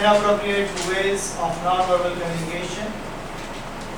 inappropriate ways of non-verbal communication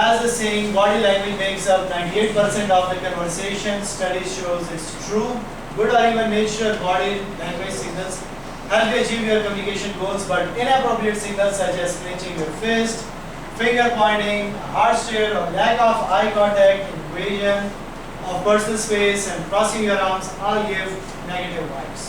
as the saying body language makes up 98% of the conversation, studies shows it's true. Good or even natural body language signals help you achieve your communication goals, but inappropriate signals such as clenching your fist, finger pointing, harsh stare, or lack of eye contact, invasion of personal space, and crossing your arms all give negative vibes.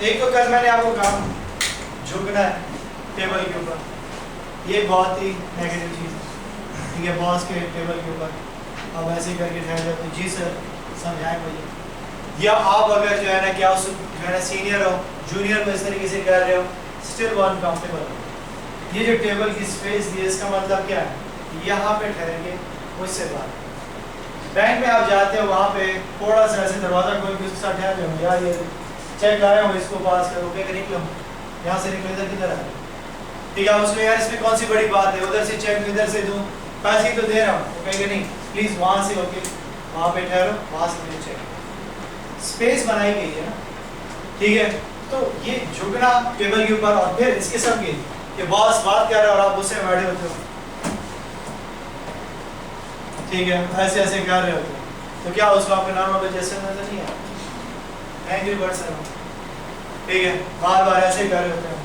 ایک تو کل میں نے آپ کو کہا جھکنا ہے table کے اوپر, یہ بہت ہی نیگیٹو چیز ہے, ٹھیک ہے. باس کے ٹیبل کے اوپر آپ ایسے کر کے ٹھہر جاتے, جی سر سمجھائیں مجھے, یا آپ اگر جو ہے نا کیا جو ہے نا سینئر ہو جونیئر کو اس طریقے سے کر رہے ہو, اسٹل ون کمفرٹیبل ہو. یہ جو ٹیبل کی اسپیس دی ہے اس کا مطلب کیا ہے, یہاں پہ ٹھہر کے مجھ سے بات. بینک میں آپ جاتے ہو وہاں پہ تھوڑا سا ایسے دروازہ کھول کے اس کے ساتھ ٹھہر جاؤ, یار یہ چیک آیا ہوں اس کو پاس کرو, کہ نکلو یہاں سے نکلو, ادھر کدھر آئے, ٹھیک ہے. اس میں یار اس میں کون سی بڑی بات ہے, ادھر سے چیک ادھر سے دوں, پیسے تو دے رہا ہوں, وہ کہیں گے نہیں پلیز وہاں سے ہو کے وہاں پہ ٹھہرو, وہاں سے مجھے چیک. اسپیس بنائی گئی ہے نا, ٹھیک ہے. تو یہ جھکنا ٹیبل کے اوپر, اور پھر اس قسم کی کہ باس بات کر رہا ہے اور آپ اس سے بیٹھے ہوتے ہو, ٹھیک ہے, ایسے ایسے کر رہے ہوتے ہو, تو کیا اس کو آپ کے نام پہ جیسے نظر نہیں آیا, اینگری برڈ سر, ٹھیک ہے, بار بار ایسے کر رہے ہوتے ہو,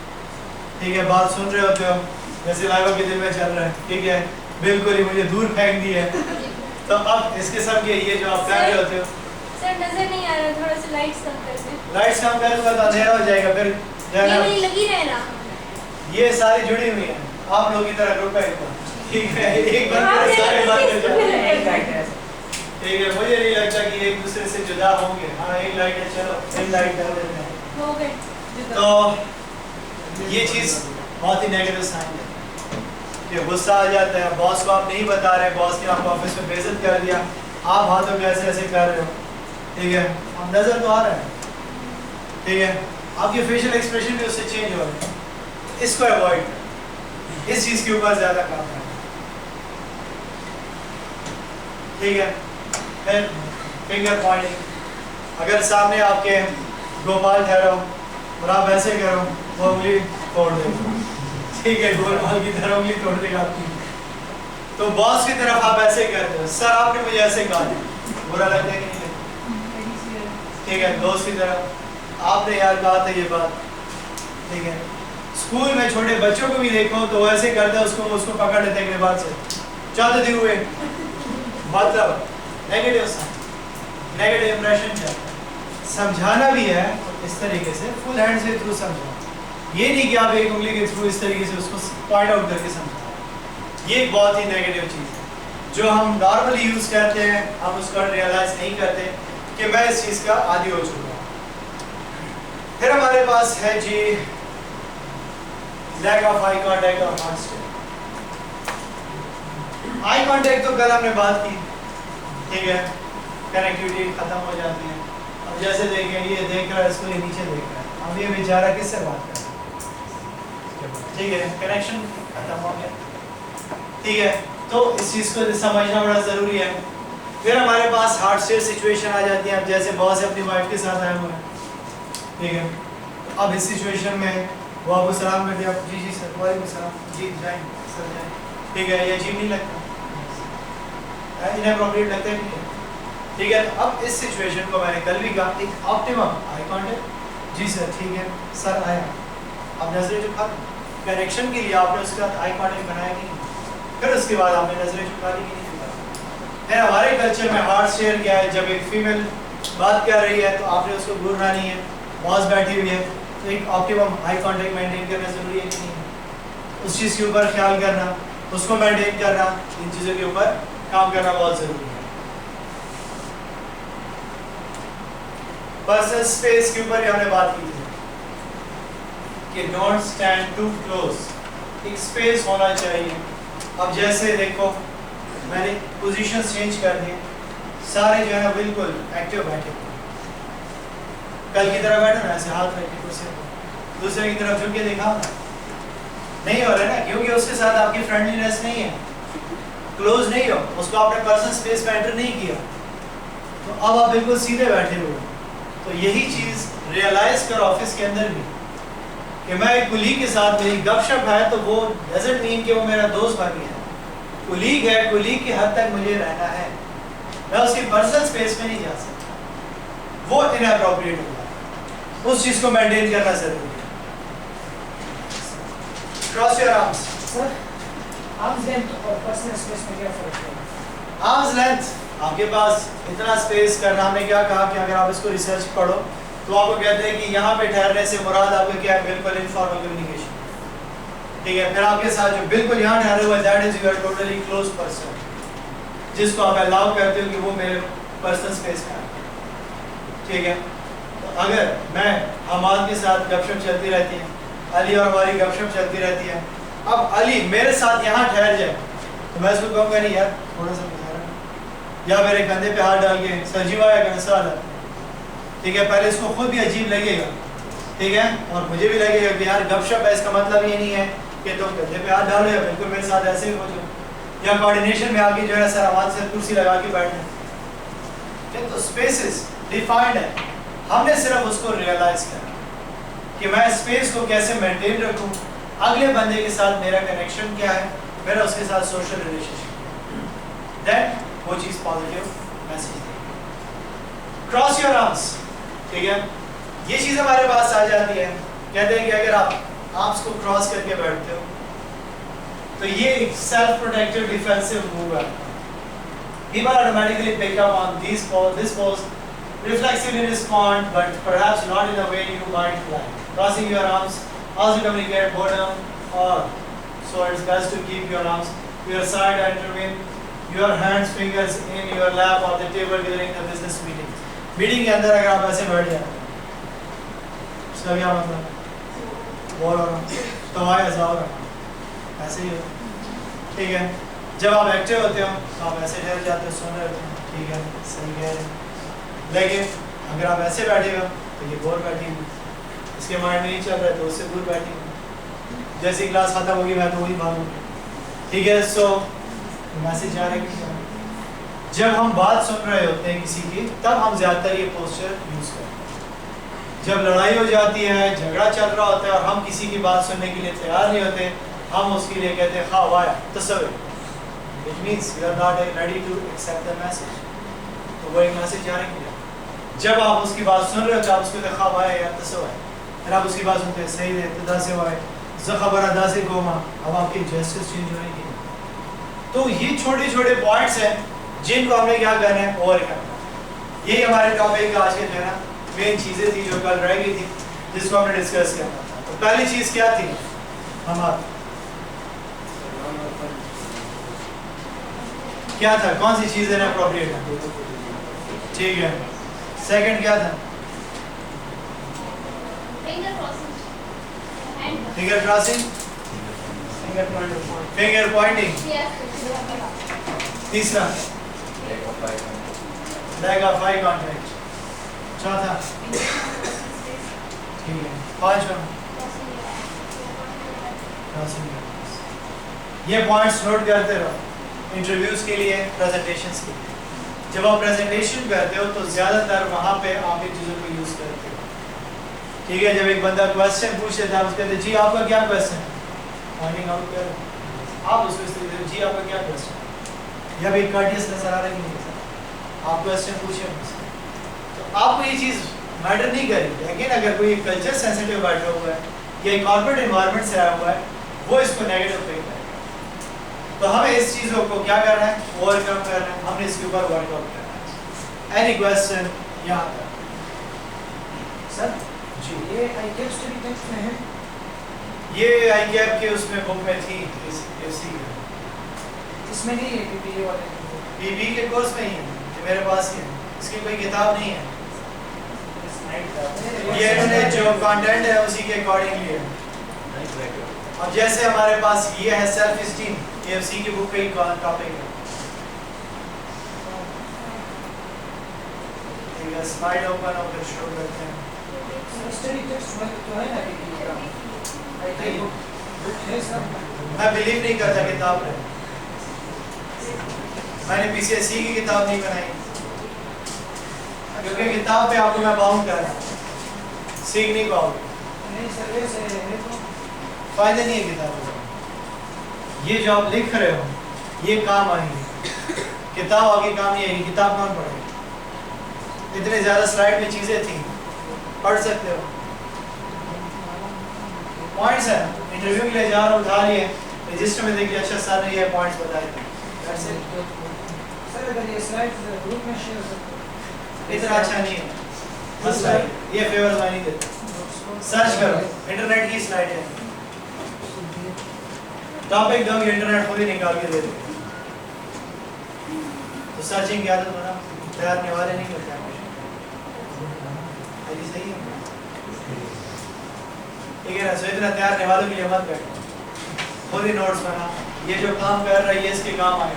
ٹھیک ہے, بات سن رہے ہوتے ہو جیسے لائبہ کے دل میں چل رہا ہے, ٹھیک ہے, بالکل ہی مجھے دور پھینک دی ہے. تو اب اس قسم کے یہ جو آپ کر رہے ہوتے ہو, سر نظر نہیں آ رہا, تھوڑا سا لائٹس کم کر دیں. لائٹس کم کروں گا تو اندھیرا ہو جائے گا, پھر یہ وہی لگی رہے نا, یہ ساری جڑی ہوئی ہیں, آپ لوگ کی طرح گروپ ہے, ٹھیک ہے, ایک بار سارے بات کر جائیں, ٹھیک ہے. مجھے نہیں لگتا کہ ایک دوسرے سے جدا ہوں گے. ہاں ایک لائٹ ہے, چلو ایک لائٹ کر دیتے ہیں, ہو گئے. تو یہ چیز بہت ہی نیگیٹو سائن ہے کہ غصہ آ جاتا ہے, باس کو آپ نہیں بتا رہے, باس نے آپ کو آفس میں بے عزت کر دیا, آپ ہاتھوں میں ایسے ایسے کر رہے ہو, ٹھیک ہے, اب نظر تو آ رہا ہے, ٹھیک ہے, آپ کے فیشل ایکسپریشن بھی اس سے چینج ہو رہے ہیں. اس کو اوائڈ کریں, اس چیز کے اوپر زیادہ کام کریں, ٹھیک ہے. پھر فنگر پوائنٹنگ, اگر سامنے آپ کے گوپال ٹھہرا ہو اور آپ ایسے کرو, وہ انگلی توڑ دے گا, ٹھیک ہے, گوپال کی طرح انگلی توڑ دے گا آپ کی. تو باس کی طرف آپ ایسے کرتے ہو, سر آپ نے مجھے ایسے کہا, برا لگتا ہے کہ نہیں لگتا, ٹھیک ہے. دوست کی طرف آپ نے یار کہا تھا یہ بات, ٹھیک ہے. اسکول میں چھوٹے بچوں کو بھی دیکھو تو وہ ایسے کرتے ہیں, اس کو پکڑ لیتے ہیں اگلے بات سے, چاہتے تھے ہوئے, مطلب نیگیٹو سائن, نیگیٹو امپریشن چاہتا ہے. سمجھانا بھی ہے اس طریقے سے, فل ہینڈ سے تھرو سمجھانا, یہ نہیں کہ آپ ایک انگلی کے تھرو اس طریقے سے اس کو پوائنٹ آؤٹ کر کے سمجھانا. یہ ایک بہت ہی نیگیٹو چیز ہے جو ہم نارملی یوز کرتے ہیں, ہم اس کو ریئلائز نہیں کرتے کہ میں اس چیز کا عادی ہو چکا ہوں. پھر ہمارے پاس ہے جی لیک آف آئی کانٹیکٹ اور ہارٹ اسٹیپ. آئی کانٹیکٹ تو کل ہم نے بات کی, ٹھیک ہے, کنیکٹیوٹی ختم ہو جاتی ہے. اب جیسے دیکھیں یہ دیکھ رہا ہے, اس کو یہ نیچے دیکھ رہا ہے, اب یہ بیچارہ کس سے بات کر رہا ہے, ٹھیک ہے, کنیکشن ختم ہو گیا, ٹھیک ہے. تو اس چیز کو سمجھنا بڑا ضروری ہے. پھر ہمارے پاس ہارٹ اسٹیپ سچویشن آ جاتی ہے. اب جیسے باس اپنی وائف کے ساتھ آئے ہوئے ہیں, ٹھیک ہے, اب اس سچویشن میں وہ آپ کو سلام کر دیا, جی جی سر, وعلیکم السلام, جی جائیں سر جائیں, ٹھیک ہے, یہ عجیب نہیں لگتا, اناپروپریٹ لگتا ہے نہیں, ٹھیک ہے. اب اس سچویشن کو میں نے کل بھی کہا, ایک آپٹیمم آئی کانٹیکٹ, جی سر ٹھیک ہے, سر آیا, اب نظریں جھکا, کنیکشن کے لیے آپ نے اس کے ساتھ آئی کانٹیکٹ بنایا کہ نہیں, پھر اس کے بعد آپ نے نظریں جھکا لی کہ نہیں جھکا. پھر ہمارے کلچر میں ہارٹ شیئر کیا ہے, جب ایک فیمیل بات کر رہی ہے تو آپ نے اس کو گھورنا نہیں ہے, باس بیٹھی ہوئی ہے, تو ایک آپٹیمم آئی کانٹیکٹ مینٹین کرنا ضروری ہے کہ نہیں, اس چیز کے اوپر خیال کرنا, اس کو مینٹین کرنا, ان چیزوں کے اوپر کام کرنا بہت ضروری ہے. پرسنل اسپیس کے اوپر ہم نے بات کی تھی کہ ڈونٹ اسٹینڈ ٹو کلوز, ایک اسپیس ہونا چاہیے. اب جیسے دیکھو میں نے پوزیشن چینج کر دی, سارے جو ہے نا بالکل ایکٹیو بیٹھے, کل کی طرح بیٹھا نا ایسے ہاتھ رکھ کے کرسی پر, دوسرے کی طرف جھک کے دیکھا نہیں ہو رہا ہے نا, کیونکہ اس کے ساتھ آپ کی فرینڈلینس نہیں ہے, کلوز نہیں ہو, اس کو آپ نے پرسنل اسپیس میں انٹر نہیں کیا, تو اب آپ بالکل سیدھے بیٹھے ہوئے. تو یہی چیز ریئلائز کرو آفس کے اندر بھی کہ میں ایک کلیگ کے ساتھ میری گپ شپ ہے, تو وہ ڈزنٹ مین کہ وہ میرا دوست باقی ہے, کلیگ ہے, کلیگ کی حد تک مجھے رہنا ہے, میں اس کی پرسنل اسپیس میں نہیں جا سکتا, وہ اناپروپریٹ ہوگا, اس چیز کو مینٹین کرنا ضروری ہے. Cross your arms. Sir arm's length اور پرسنل اسپیس میں کیا فرق ہے؟ آرمز لینتھ, آپ کے پاس اتنا اسپیس کرنا, ہم نے کیا کہا کہ اگر آپ اس کو ریسرچ پڑھو تو آپ کو کہتے ہیں کہ یہاں پہ ٹھہرنے سے مراد آپ کا کیا ہے؟ بالکل انفارمل کمیونیکیشن. ٹھیک ہے. پھر آپ کے ساتھ جو بالکل یہاں ٹھہرے ہوا that is your totally close person, جس کو آپ الاؤ کرتے ہو کہ وہ میرے پرسنل اسپیس میں ہے. ٹھیک ہے. اگر میں حماد کے ساتھ گپ شپ چلتی رہتی ہے, علی اور ہماری گپ شپ چلتی رہتی ہے, اب علی میرے ساتھ یہاں ٹھہر جائے تو میں اس کو کہوں گا نہیں یار تھوڑا سا گزارا, یا میرے کندھے پہ ہاتھ ڈال کے سر جی آیا کہ سوال ہے. ٹھیک ہے. پہلے اس کو خود بھی عجیب لگے گا, ٹھیک ہے, اور مجھے بھی لگے گا کہ یار گپ شپ ہے, اس کا مطلب یہ نہیں ہے کہ تم کندھے پہ ہاتھ ڈالو یا بالکل میرے ساتھ ایسے ہی ہو جاؤ, یا کوآرڈینیشن میں آ کے جو ہے سر آواز سے کرسی لگا کے بیٹھ جائیں. تو اسپیسز ڈیفائنڈ ہے, ہم نے صرف اس کو ریئلائز کرنا کہ میں اسپیس کو کیسے مینٹین رکھوں, اگلے بندے کے ساتھ میرا کنیکشن کیا ہے, میرا اس کے ساتھ سوشل ریلیشن شپ, دین وہ چیز پازیٹیو میسیج دے گی. Cross your arms. ٹھیک ہے. یہ چیز ہمارے پاس آ جاتی ہے, کہتے ہیں کہ اگر آپ آرمس کو کراس کر کے بیٹھتے ہو تو یہ ایک سیلف پروٹیکٹیو ڈیفینسو موو ہے. People automatically pick up on this pose, reflexively respond, but perhaps not in a way you might like. Crossing your arms also communicate boredom, or so it's best to keep your arms to your side and intervene your hands, fingers in your lap or the table during the business meeting. Meeting کے اندر اگر آپ ایسے بیٹھ جائیں, اس کا کیا مطلب ہے؟ بور ہو رہا, تو ایسا ہو رہا, ایسے ہی ہو. ٹھیک ہے. جب آپ ایکٹیو ہوتے ہو تو آپ ایسے ٹھہر جاتے ہو, سن رہے ہوتے ہیں, ٹھیک ہے, صحیح کہہ رہے ہیں. لیکن اگر آپ ایسے بیٹھے گا تو یہ بور بیٹھی ہوئی, اس کے مائنڈ میں نہیں چل رہا ہے تو اس سے دور بیٹھی ہوئی, جیسی کلاس ختم ہوگی میں تو وہی بھاگوں گی. ٹھیک ہے. سو میسج آ رہا ہے کہ جب ہم بات سن رہے ہوتے ہیں کسی کی تب ہم زیادہ تر یہ پوسچر یوز کرتے ہیں. جب لڑائی ہو جاتی ہے, جھگڑا چل رہا ہوتا ہے اور ہم کسی کی بات سننے کے لیے تیار نہیں ہوتے, ہم اس کے لیے کہتے ہیں خواہ وایا تصور, which means you are not ready to accept the message. تو وہ ایک میسج جانے کے لیے جب آپ اس کی بات سن رہے ہو تو آپ اس کو خواہ وایا یا تصور ہے, پھر آپ اس کی بات سنتے ہیں صحیح ہے ابتدا سے وائے زخبر ادا سے گوما, اب آپ کی جسٹس چینج ہونے کی. تو یہ چھوٹے چھوٹے پوائنٹس ہیں جن کو ہم نے کیا کرنا ہے, اوور کرنا ہے. یہی ہمارے ٹاپک کا آج کے جو ہے نا مین چیزیں تھی جو کل رہ گئی تھی جس کو ہم نے ڈسکس کرنا تھا. تو پہلی چیز کیا تھی ہمارا, کیا تھا, کون سی چیز ہے اپروپریٹ ہے, ٹھیک ہے. سیکنڈ کیا تھا, فنگر کراسنگ, فنگر پوائنٹنگ. تیسرا لیگ آف آئی کانٹیکٹ. چوتھا ٹھیک ہے. پانچواں یہ پوائنٹس نوٹ کرتے رہو انٹرویوز کے لیے, پریزنٹیشنز کے لیے. جب آپ پریزنٹیشن کرتے ہو تو زیادہ تر وہاں پہ آپ ان چیزوں کو یوز کرتے ہو. ٹھیک ہے. جب ایک بندہ کوشچن پوچھ لیتا ہے, آپ کہتے ہیں جی آپ کا کیا کوشچن ہے, پوائنٹنگ آؤٹ کر آپ اس کو جی آپ کا کیا کوشچن ہے, جب ایک کارٹیس نظر آ رہا ہے کہ نہیں آپ کوشچن پوچھیں مجھ سے, تو آپ کو یہ چیز میٹر نہیں کرے گی. لیکن اگر کوئی کلچر سینسیٹیو بیٹھا ہوا ہے یا ایک کارپوریٹ انوائرمنٹ سے آیا ہوا ہے, وہ اس کو نیگیٹو پہ کرے گا. تو ہمیں اس چیزوں کو کیا کرنا ہے, اوور کم کرنا ہے, ہم نے اس کے اوپر ورک آؤٹ کرنا ہے. اینی کوشچن یہاں تک سر؟ جی یہ آئی کیپ اسٹڈی ٹیکسٹ میں ہے, یہ آئی کیپ کے اس میں بک میں تھی, اس میں نہیں ہے پی پی والے, پی بی کے کورس میں ہی ہے جو میرے پاس ہی ہے, اس کی کوئی کتاب نہیں ہے. یہ انہوں نے جو کانٹینٹ ہے اسی کے اکارڈنگلی ہے. اور جیسے ہمارے پاس یہ ہے سیلف اسٹیم, یہ اف سی کی بک کا ہی ٹاپک ہے. ٹھیک ہے. سلائیڈ اوپن ہو کر شو کرتے ہیں. اسٹڈی ٹیکسٹ تو ہے نا پی پی کا, آئی کیپ بک ہے سر. میں بلیو نہیں کرتا کتاب ہے, میں نے پی سی ایس سی کی کتاب نہیں بنائی کیونکہ کتاب پہ آپ کو میں باؤنڈ کر رہا ہوں, سیکھ نہیں پاؤ گے. نہیں سر یہ سے ہے تو فائدہ نہیں ہے کتابوں کا. یہ جو آپ لکھ رہے ہو یہ کام آئیں گے, کتاب آگے کام نہیں آئے گی. کتاب کون پڑھے گا, اتنے زیادہ سلائڈ میں چیزیں تھیں, پڑھ سکتے ہو. پوائنٹس ہیں, انٹرویو کے لیے جا رہا ہوں, اٹھا لیے رجسٹر میں دیکھیے اچھا سر نے یہ پوائنٹس بتائے تھے. سر اگر یہ سلائڈ گروپ میں شیئر کرتے اتنا اچھا نہیں ہے. مسئلہ یہ فیورز میں نہیں دیتا. سرچ کرو انٹرنیٹ کی سلائڈ ہے, ٹاپک دوں گے انٹرنیٹ خود ہی نکال کے دے دے. تو سرچنگ کی عادت بنا, تیارنے والے نہیں کرتے ہیں. یہ صحیح ہے ٹھیک ہے نا. سو اتنا تیارنے والوں کے لیے مت بیٹھو, خود ہی نوٹس بنا. یہ جو کام کر رہا ہے یہ اس کے کام آئے.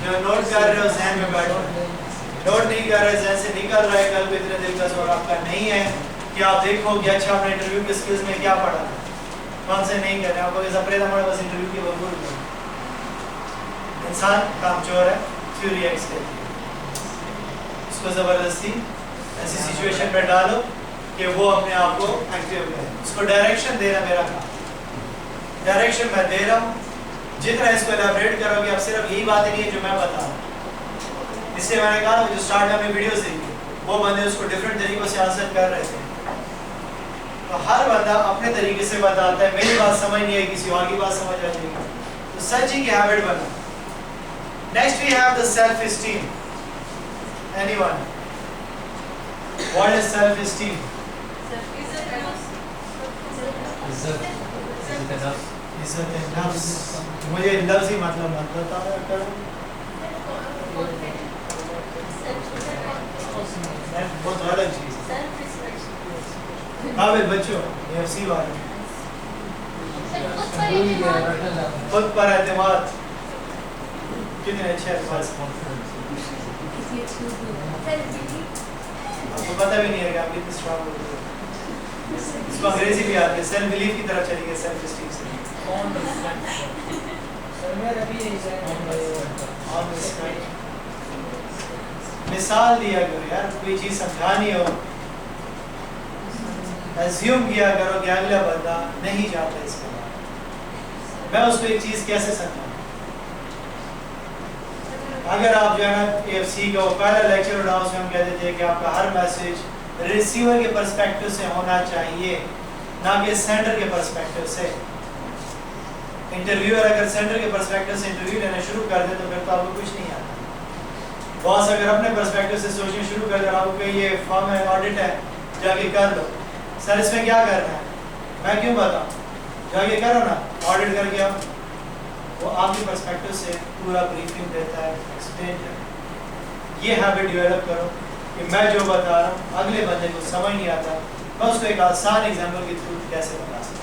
جو نوٹ کر رہے ہو ذہن میں بیٹھو, نوٹ نہیں کر رہے ذہن سے نکل رہا ہے کل کو اتنے دل کا سوال آپ کا نہیں ہے کہ آپ دیکھو کہ اچھا آپ نے انٹرویو کے سکلز میں کیا پڑھا ہے, کون سے نہیں کرنے. آپ کو ایسا پریدا مڑا بس انٹرویو کی بھرپور کرو. انسان کام چور ہے, تھیوری ایکس کے اس کو زبردستی ایسی سچویشن میں ڈالو کہ وہ اپنے آپ کو ایکٹیو کرے. اس کو ڈائریکشن دینا میرا کام, ڈائریکشن میں دے رہا ہوں. جتنا اس کو الیبریٹ کرو گے اب صرف یہی بات نہیں ہے جو میں بتا رہا ہوں. اس سے میں نے کہا جو اسٹارٹ میں ویڈیوز دیکھی وہ بندے اس کو ڈفرینٹ طریقوں سے آنسر کر رہے تھے. تو ہر بندہ اپنے طریقے سے بتاتا ہے. میری بات سمجھ نہیں آئی, کسی اور کی بات سمجھ آ جائے گی. تو سرچنگ کی ہیبٹ بنا. Next we have the self esteem. Anyone, what is self esteem? عزت نفس. مجھے لفظ ہی مطلب مت بتایا کرو, بہت غلط چیز ہے. قابل بچوں AFC والے خود پر اعتماد کتنے اچھے الفاظ آپ کو پتہ بھی نہیں ہے کہ آپ کتنے اسٹرانگ ہوتے ہیں. اس کو انگریزی بھی آتی ہے, سیلف بلیف کی طرف چلی گئی سیلف اسٹیم سے. مثال دیا کرو یار, کوئی چیز سمجھانی ہو ایزیوم کیا کرو کہ اگلا بندہ نہیں جانتا اس کے بارے میں اس کو ایک چیز کیسے سمجھاؤں. اگر آپ جو ہے نا AFC کا وہ پہلا لیکچر اٹھاؤ اس میں ہم کہتے تھے کہ آپ کا ہر میسج ریسیور کے پرسپیکٹو سے ہونا چاہیے نہ کہ سینڈر کے پرسپیکٹو سے. انٹرویور اگر سینڈر کے پرسپیکٹو سے انٹرویو لینا شروع کر دے تو پھر تو آپ کو کچھ نہیں آتا. باس اگر اپنے پرسپیکٹو سے سوچنا شروع کر دے آپ کو کہ یہ فارم ہے, آڈٹ ہے, جا کے کر لو. سر اس میں کیا کرنا ہے, میں کیوں بتاؤں, جا کے کرو نا, آڈٹ کر کے آؤ. وہ آپ کے پرسپیکٹو سے پورا بریفنگ دیتا ہے, ایکسپلین کرتا ہے. یہ ہیبٹ ڈیولپ کرو کہ میں جو بتا رہا ہوں اگلے بندے کو سمجھ نہیں آتا, میں اس کو ایک آسان ایگزامپل کے تھرو کیسے بتا سکتا ہوں.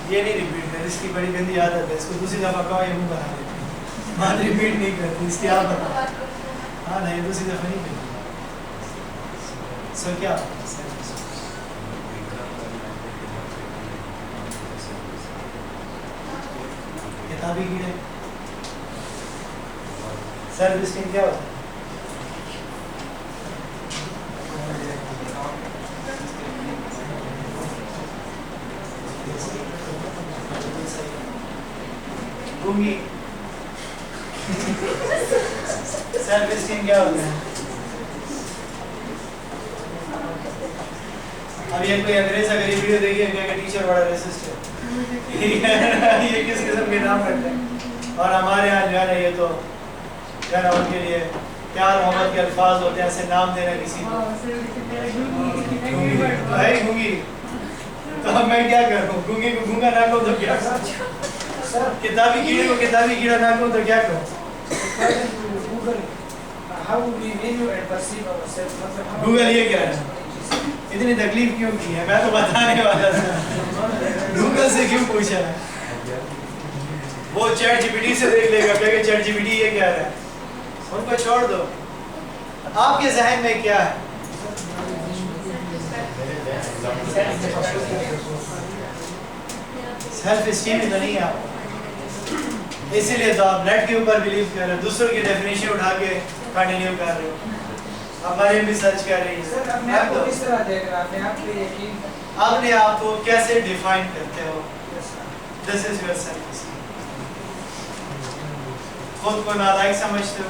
یہ نہیں ریپیٹ کر, اس کی بڑی گندی عادت ہے. اس کو دوسری دفعہ کہو یہ منہ بنا دیتے ہیں, بات ریپیٹ نہیں کرتی. اس کی آپ بتا, ہاں نہیں دوسری دفعہ نہیں کرتی. سو کیا کتابی کیڑے, سیلف اسٹیم کیا ہوتا ہے؟ گونگی. سیلف اسٹیم کیا ہوتا ہے؟ اب یہ کوئی انگریز اگر یہ ویڈیو دیکھیے کہ ٹیچر بڑا ریسسٹ ہے, یہ کس قسم کے نام رکھتے ہیں. اور ہمارے یہاں جو ہے نا یہ تو جو ہے نا ان کے لیے پیار محبت کے الفاظ ہوتے ہیں, ایسے نام دینا کسی کو بھائی گونگی. تو اب میں کیا کروں, گونگی کو گونگا نہ کہوں تو کیا کروں, کتابی کیڑے کو کتابی کیڑا نہ کہوں تو کیا کروں. گوگل یہ کیا ہے, اتنی تکلیف کیوں کی ہے, میں تو بتانے والا تھا. گوگل سے کیوں پوچھا ہے, وہ چیٹ جی پی ٹی سے دیکھ لے گا کہ چیٹ جی پی ٹی یہ کہہ رہا ہے. ان کو چھوڑ دو, آپ کے ذہن میں کیا ہے. سیلف اسٹیم تو نہیں ہے آپ, اسی لیے تو آپ نیٹ کے اوپر بلیو کر رہے ہیں, دوسروں کی ڈیفینیشن اٹھا کے کنٹینیو کر رہے ہو. ہمارے بھی سرچ کر رہی ہے اپنے آپ کو کیسے ڈیفائن کرتے ہو. دس از یور سیلف اسٹیم. خود کو نالائق سمجھتے ہو,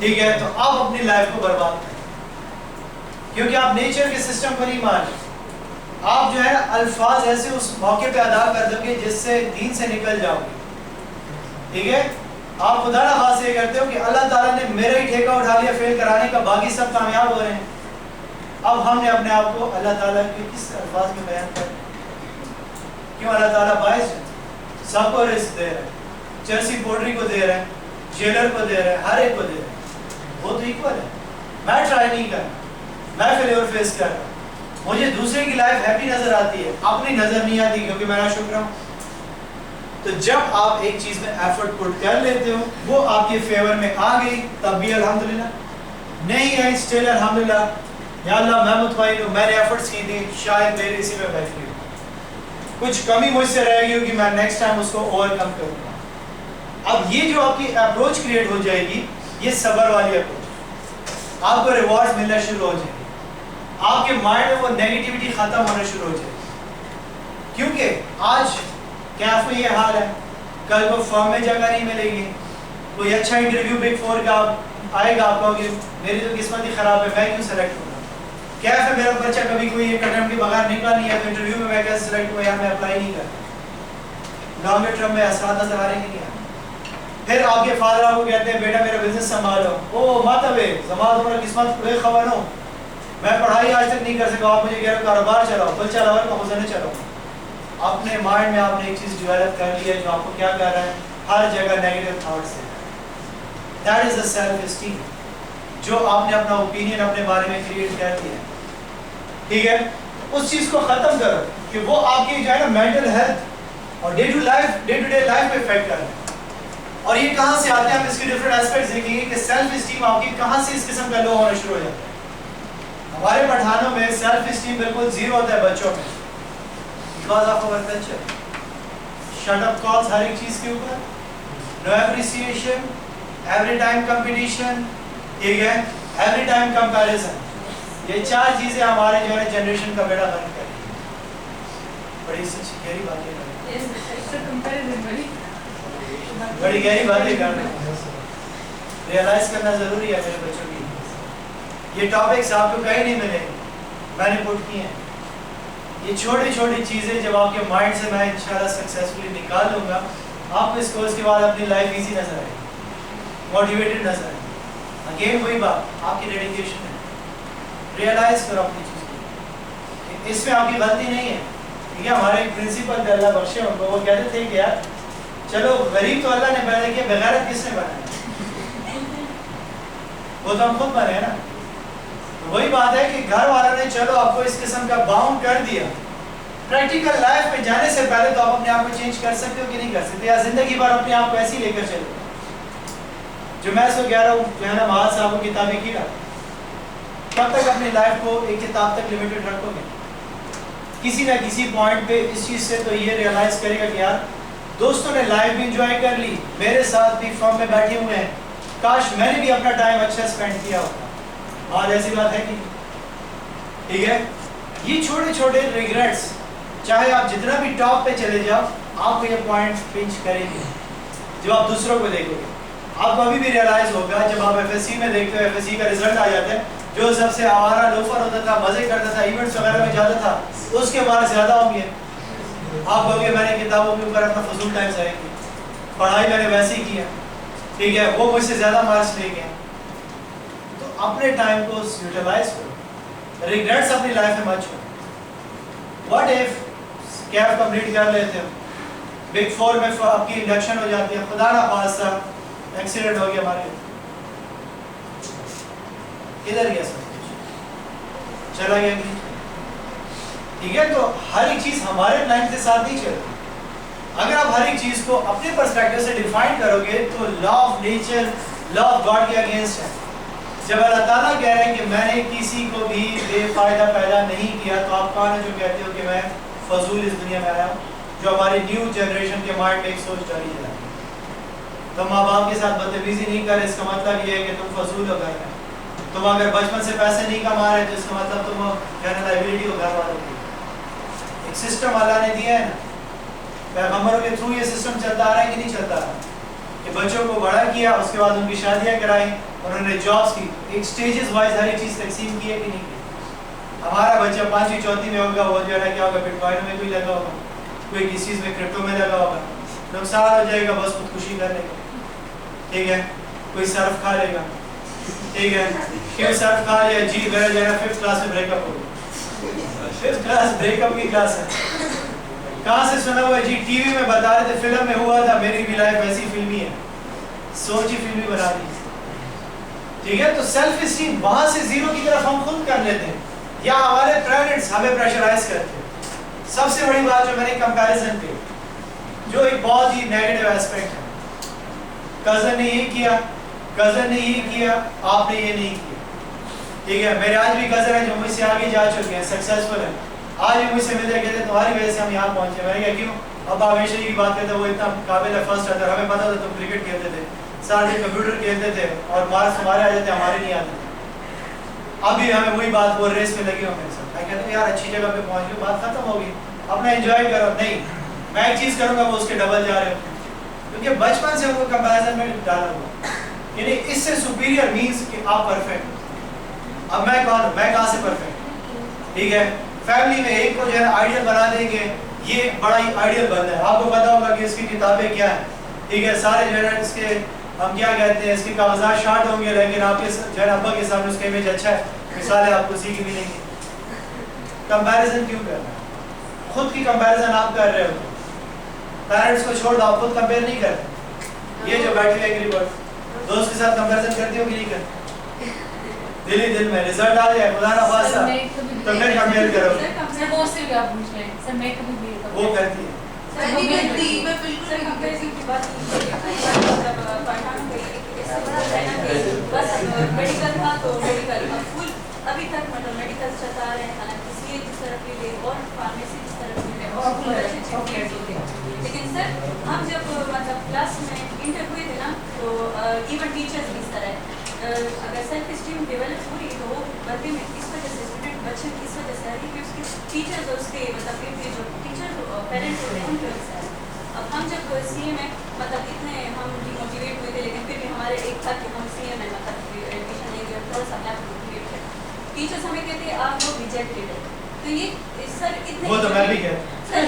ٹھیک ہے، تو آپ اپنی لائف کو برباد کریں، کیونکہ آپ نیچر کے سسٹم کو نہیں مان رہے. آپ جو ہے الفاظ ایسے اس موقع پہ ادا کر دو گے جس سے دین سے نکل جاؤ گے. ٹھیک ہے، آپ خدا نہ خاص یہ کرتے ہو کہ اللہ تعالیٰ نے میرا ہی ٹھیکہ اٹھا لیا فیل کرانے کا، باقی سب کامیاب ہو رہے ہیں. اب ہم نے اپنے آپ کو اللہ تعالیٰ کے کس الفاظ میں بیان کر، کیوں اللہ تعالیٰ باعث ہے، سب کو رزق دے رہے ہیں، چرسی پوٹری کو دے رہے ہیں، جیلر کو دے رہے ہیں، ہر ایک کو دے رہے ہیں. وہ تو ایکول ہے. میں ٹرائی نہیں کرنا، میں فیلیور فیس کر رہا ہوں، مجھے دوسرے کی لائف ہیپی نظر آتی ہے، اپنی نظر نہیں آتی کیونکہ میں ناشکر ہوں. تو جب آپ ایک چیز میں ایفرٹ پٹ کر لیتے ہو، وہ آپ کے فیور میں آ گئی، تب بھی الحمدللہ، نہیں ہے اسٹل الحمدللہ. یا اللہ میں مطمئن ہوں، میں نے ایفرٹس کی تھی، شاید میرے اسی میں بہتری ہو، کچھ کمی مجھ سے رہ گئی ہوگی، میں نیکسٹ ٹائم اس کو اوور کم کروں گا. اب یہ جو آپ کی اپروچ کریٹ ہو جائے گی، یہ صبر والی اپروچ، آپ کو ریوارڈز ملنا شروع ہو جائیں گے، آپ کے مائنڈ میں وہ نیگیٹیوٹی ختم ہونا شروع ہو جائے گی. کیونکہ آج کیف میں یہ حال ہے، کل کو فرم میں جگہ نہیں ملے گی، کوئی اچھا انٹرویو بگ فور کا آئے گا، آپ کہو گے میری تو قسمت ہی خراب ہے، میں کیوں سلیکٹ ہوں گا. کیف ہے میرا بچہ کبھی کوئی ایک اٹیمپٹ کے بغیر نکلا نہیں ہے، تو انٹرویو میں میں کیسے سلیکٹ ہوں، یار میں اپلائی نہیں کرتا. لانگ ٹرم میں اثرات نظر آ رہے ہیں کہ نہیں. پھر آپ کے فادر آپ کو کہتے ہیں بیٹا میرا بزنس سنبھالو، او مت ابے زمان تمہارا قسمت کوئی خبر ہو، میں پڑھائی آج تک نہیں کر سکا، آپ مجھے کہہ رہے ہو کاروبار چلاؤ، کل چلاؤ کا خزانہ چلاؤ. اپنے مائنڈ میں آپ نے ایک چیز ڈیولپ کر لی ہے جو آپ کو کیا کر رہا ہے، ہر جگہ نیگیٹو تھاٹس ہے. That is a self esteem, جو آپ نے اپنا اوپینین اپنے بارے میں کریٹ کر دیا ہے. ٹھیک ہے، اس چیز کو ختم کرو کہ وہ آپ کی جو ہے نا مینٹل ہیلتھ اور ڈے ٹو ڈے لائف میں افیکٹ کر رہے ہیں. اور یہ کہاں سے آتے ہیں، ہم اس کے ڈفرینٹ ایسپیکٹس دیکھیں گے کہ سیلف اسٹیم آپ کی کہاں سے اس قسم کا لو ہونا شروع ہو جاتا ہے. ہمارے پٹھانوں میں سیلف اسٹیم بالکل زیرو ہوتا ہے بچوں میں، because of over culture. Shut up calls ہر ایک چیز کے اوپر، no appreciation, every time competition, ٹھیک ہے، ایوری ٹائم کمپیریزن. یہ چار چیزیں ہمارے جو ہے جنریشن کا بیڑا غرق کر رہی ہیں. بڑی سچ گہری باتیں کر رہے ہیں، بڑی گہری باتیں کر رہے ہیں. ریئلائز کرنا ضروری ہے میرے بچوں کی. یہ ٹاپکس آپ کو کہیں نہیں ملیں گے، میں نے پٹ کی ہیں. یہ چھوٹی چھوٹی چیزیں جب آپ کے مائنڈ سے میں انشاءاللہ سکسیسفلی نکال لوں گا، آپ کو اس کورس کے بعد اپنی لائف ایزی نظر آئے گی، موٹیویٹڈ نظر آئے گی. اگین وہی بات، آپ کی ڈیڈیکیشن ہے. ریئلائز کرو اپنی چیز کو، اس میں آپ کی غلطی نہیں ہے. ٹھیک ہے، ہمارے ایک پرنسپل تھے اللہ بخشے ان کو، وہ کہتے تھے کہ یار چلو غریب تو اللہ نے پیدا کیا، بغیرت کس نے بنایا؟ وہ تو ہم خود بنے ہیں نا. وہی بات ہے کہ گھر والوں نے چلو آپ کو اس قسم کا باؤنڈ کر دیا. پریکٹیکل لائف میں جانے سے پہلے تو آپ اپنے آپ کو چینج کر سکتے ہو کہ نہیں کر سکتے، یا زندگی بھر اپنے آپ کو ایسے ہی لے کر چلو. جو میں اس کو کہہ رہا ہوں جو ہے نا، مہاد صاحب کو کتابیں کی رہا، کب تک اپنی لائف کو ایک کتاب تک لمیٹڈ رکھو گے؟ کسی نہ کسی پوائنٹ پہ اس چیز سے تو یہ ریئلائز کرے گا کہ یار دوستوں نے لائف بھی انجوائے کر لی، میرے ساتھ بھی فرم میں بیٹھے ہوئے ہیں، کاش میں نے بھی اپنا ٹائم اچھا اسپینڈ کیا ہوتا. آج ایسی بات ہے کہ ٹھیک ہے، یہ چھوٹے چھوٹے ریگریٹس، چاہے آپ جتنا بھی ٹاپ پہ چلے جاؤ، آپ کو یہ پوائنٹ پنچ کریں گے جب آپ دوسروں کو دیکھو گے. آپ کو ابھی بھی ریئلائز ہوگا جب آپ ایف ایس سی میں دیکھتے ہو، ایف ایس سی کا رزلٹ آ جاتا ہے، جو سب سے آوارہ لوفر ہوتا تھا، مزے کرتا تھا، ایونٹس وغیرہ میں جاتا تھا، اس کے مارکس زیادہ ہوں گے. آپ کہو گے میں نے کتابوں کے اوپر اپنا فضول ٹائم ضائع کیا، پڑھائی میں نے ویسے ہی کیا، ٹھیک ہے، وہ مجھ سے زیادہ مارکس لے گئے. تو اپنے ٹائم کو یوٹیلائز کرو، ریگریٹس اپنی لائف میں مت چھوڑو. واٹ ایف کیف کمپلیٹ کر لیتے ہو، بگ فور میں آپ کی انڈکشن ہو جاتی ہے، خدا نہ خواستہ ایکسیڈنٹ ہو گیا ہمارے، کدھر گیا سب کچھ، چلا گیا نہیں. ٹھیک ہے، تو ہر ایک چیز ہمارے پلان کے ساتھ نہیں چلتی. اگر آپ ہر ایک چیز کو اپنے پرسپیکٹو سے ڈیفائن کرو گے تو law of nature, law of God کے اگینسٹ ہے. جب اللہ تعالیٰ کہہ رہے ہیں کہ میں نے کسی کو بھی بے فائدہ پیدا نہیں کیا، تو آپ کون ہے جو کہتے ہو کہ میں فضول اس دنیا میں آیا ہوں؟ جو ہماری نیو جنریشن کے مائنڈ میں ایک سوچ ڈالی جاتی ہے، تم ماں باپ کے ساتھ بدتمیزی نہیں کر، اس کا مطلب یہ ہے کہ تم فضول ہو گھر میں. تم اگر بچپن سے پیسے نہیں کما رہے تو اس کا مطلب تم کہنا لائبلٹی ہو گھر والوں کی. ایک سسٹم اللہ نے دیا ہے نا، پیغمبروں کے تھرو یہ سسٹم چلتا آ رہا ہے کہ نہیں چلتا رہا، کہ بچوں کو بڑا کیا, اس کے بعد ان کی شادیاں کرائی, انہوں نے جابس کی, ایک سٹیجز وائز ہر ایک چیز تقسیم کی ہے کہ نہیں کی. ہمارا بچہ 5ویں 4تھی میں ہوگا, وہ جو ہے نا کیا ہوگا, بٹ کوائن میں کوئی لگا ہوگا, کوئی کسی چیز میں کرپٹو میں لگا ہوگا, نقصان ہو جائے گا بس خودکشی کر لے گا, ٹھیک ہے, کوئی صرف کھا لے گا, ٹھیک ہے, کیوں صرف کھا لیا, جی میرا جو ہے نا 5th کلاس میں بریک اپ ہو گیا, 5th کلاس بریک اپ کی کلاس ہے, کہاں سے سنا ہوا ہے جی, ٹی وی میں بتا رہے تھے, فلم میں ہوا تھا, میری بھی لائف ایسی فلمی ہے, سوچی فلمی بنا دی, ٹھیک ہے. تو سیلف اسٹیم وہاں سے زیرو کی طرف ہم خود کر لیتے ہیں, یا ہمارے پیرنٹس ہمیں پریشرائز کرتے ہیں. سب سے بڑی بات جو میں نے کمپیریزن پہ, جو ایک بہت ہی نیگیٹو ایسپیکٹ ہے, کزن نے یہ کیا, کزن نے یہ کیا, آپ نے یہ نہیں کیا, ٹھیک ہے. میرے آج بھی کزن ہیں جو مجھ سے آگے جا چکے ہیں, سکسیسفل ہیں, آج بھی مجھ سے ملتے کہتے ہیں تمہاری وجہ سے ہم یہاں پہنچے. میں نے کہا کیوں؟ اب ہمیشہ یہ بات کرتے وہ اتنا قابل ہے, فرسٹ آتا, ہمیں پتا تھا تم کرکٹ کھیلتے تھے, سارے دن کمپیوٹر کھیلتے تھے, اور مارکس تمہارے آ جاتے ہمارے نہیں آتے. اب بھی ہمیں وہی بات, وہ ریس میں لگی ہو میرے ساتھ. میں کہتا ہوں یار اچھی جگہ پہ پہنچ گئے, بات ختم ہوگی, اپنا انجوائے کرو. نہیں, میں ایک چیز کروں گا وہ اس کے ڈبل جا رہے ہو, کیونکہ بچپن سے ان کو کمپیریزن میں ڈالا ہوا, یعنی اس سے سپیریئر مینس کہ آپ پرفیکٹ. اب میں کون ہوں, میں کہاں سے پرفیکٹ, ٹھیک ہے. فیملی میں ایک کو جو ہے آئیڈیل بنا دیں گے, یہ بڑا ہی آئیڈیل بنتا ہے, آپ کو پتا ہوگا کہ اس کی کتابیں کیا ہیں, ٹھیک ہے, سارے جو ہے اس کے ہم کیا کہتے ہیں, اس کے کاغذات شارٹ ہوں گے, لیکن آپ کے جو ہے ابا کے سامنے اس کا امیج اچھا ہے, مثالیں آپ کو سیکھ ملیں گی. کمپیریزن کیوں کر رہے ہیں؟ خود کی کمپیریزن آپ کر رہے ہو, پیرنٹس کو چھوڑ دو, آپ خود کمپیئر نہیں کرتے. یہ جو بیٹھے ہوئے ایگری برڈ دوست کے ساتھ کمپیریزن کرتے ہو کہ نہیں کرتے؟ دل ہی دل میں رزلٹ آ جائے خدا نہ خواستہ تو پھر کمپیئر کرو. وہ کرتی ہے. ابھی تک مطلب میڈیکل چلتا رہے ہیں, حالانکہ سی اے جس طرف لے اور فارمیسی جس طرف لے, لیکن سر ہم جب مطلب کلاس میں انٹر ہوئے تھے نا, تو ایون ٹیچرز بھی اس طرح ہے, اگر سیلف اسٹیم ڈیولپ ہو رہی ہے تو وہ بندے میں اس وجہ سے, اسٹوڈنٹ بچے کی اس وجہ سے آ رہی ہے کہ اس کے ٹیچرز اور اس کے مطلب جو ٹیچر پیرنٹس ہوتے ہیں ان کی وجہ سے. اب ہم جب سی اے میں مطلب اتنے ہم ڈی موٹیویٹ ہوئے تھے, لیکن پھر بھی ہمارے ایک تھا کہ ہم سی اے میں مطلب ایڈمیشن لیں گے, اور تھوڑا سا موٹیویٹ ہے. ٹیچرز ہمیں کہتے ہیں آپ لوگ ریجیکٹڈ ہے, تو یہ سر اتنے, وہ تو میں بھی کہتا سر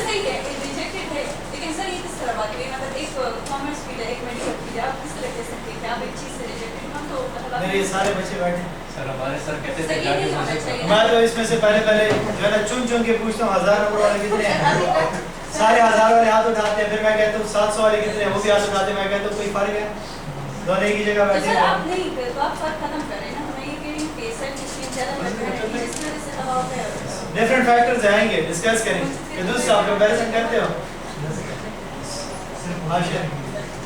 صحیح ہے ریجیکٹڈ ہے, لیکن سر یہ کس طرح بات ہوئی, مطلب ایک کامرس فیلڈ ہے, ایک میڈیکل فیلڈ ہے, آپ کس طرح کہہ سکتے ہیں کہ آپ ایک چیز سے ریجیکٹڈ, ہم تو مطلب میرے یہ سارے بچے بیٹھے سر ہمارے سر کہتے تھے یہ نہیں ہونا چاہیے. میں تو اس میں سے پہلے جو ہے نا چن کے پوچھتا ہوں 1000 نمبر والے کتنے ہیں, سارے 1000 والے ہاتھ اٹھاتے ہیں, پھر میں کہتا ہوں 700 والے کتنے ہیں, وہ بھی ہاتھ اٹھاتے ہیں, میں کہتا ہوں کوئی فرق ہے, دونوں ایک ہی جگہ بیٹھے ہیں. سر آپ نہیں تو آپ فرق ختم کر رہے ہیں نا, میں یہ کہہ رہی ہوں کہ سر جس زیادہ بڑھ رہا ہے اس وجہ سے دباؤ ہے. ڈفرینٹ فیکٹرز آئیں گے, ڈسکس کریں گے. کہ دوست آپ کمپیریزن کرتے ہو.